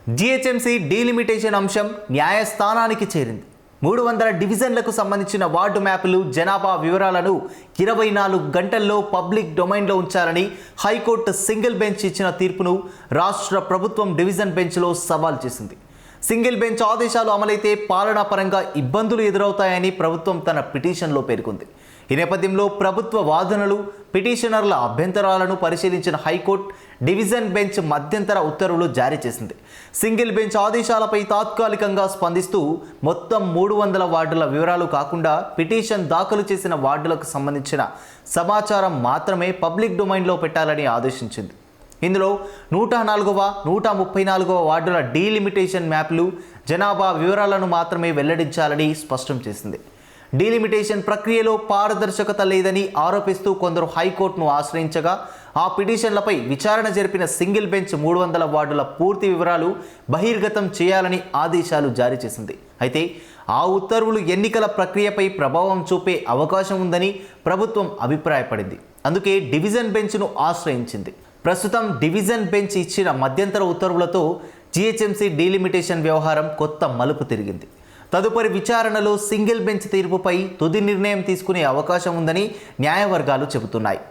GHMC delimitation అంశం న్యాయస్థానానికి చేరింది. 300 డివిజన్లకు సంబంధించిన వార్డు మ్యాపులు, జనాభా వివరాలను 24 గంటల్లో పబ్లిక్ డొమైన్లో ఉంచాలని హైకోర్టు సింగిల్ బెంచ్ ఇచ్చిన తీర్పును రాష్ట్ర ప్రభుత్వం డివిజన్ బెంచ్లో సవాల్ చేసింది. సింగిల్ బెంచ్ ఆదేశాలు అమలైతే పాలనాపరంగా ఇబ్బందులు ఎదురవుతాయని ప్రభుత్వం తన పిటిషన్లో పేర్కొంది. ఈ నేపథ్యంలో ప్రభుత్వ వాదనలు, పిటిషనర్ల అభ్యంతరాలను పరిశీలించిన హైకోర్టు డివిజన్ బెంచ్ మధ్యంతర ఉత్తర్వులు జారీ చేసింది. సింగిల్ బెంచ్ ఆదేశాలపై తాత్కాలికంగా స్పందిస్తూ మొత్తం 300 వార్డుల వివరాలు కాకుండా పిటిషన్ దాఖలు చేసిన వార్డులకు సంబంధించిన సమాచారం మాత్రమే పబ్లిక్ డొమైన్లో పెట్టాలని ఆదేశించింది. ఇందులో 104వ, 134వ వార్డుల డీలిమిటేషన్ మ్యాప్లు, జనాభా వివరాలను మాత్రమే వెల్లడించాలని స్పష్టం చేసింది. డీలిమిటేషన్ ప్రక్రియలో పారదర్శకత లేదని ఆరోపిస్తూ కొందరు హైకోర్టును ఆశ్రయించగా, ఆ పిటిషన్లపై విచారణ జరిపిన సింగిల్ బెంచ్ 300 వార్డుల పూర్తి వివరాలు బహిర్గతం చేయాలని ఆదేశాలు జారీ చేసింది. అయితే ఆ ఉత్తర్వులు ఎన్నికల ప్రక్రియపై ప్రభావం చూపే అవకాశం ఉందని ప్రభుత్వం అభిప్రాయపడింది. అందుకే డివిజన్ బెంచ్ను ఆశ్రయించింది. ప్రస్తుతం డివిజన్ బెంచ్ ఇచ్చిన మధ్యంతర ఉత్తర్వులతో జీహెచ్ఎంసీ డీలిమిటేషన్ వ్యవహారం కొత్త మలుపు తిరిగింది. తదుపరి విచారణలో సింగిల్ బెంచ్ తీర్పుపై తుది నిర్ణయం తీసుకునే అవకాశం ఉందని న్యాయవర్గాలు చెబుతున్నాయి.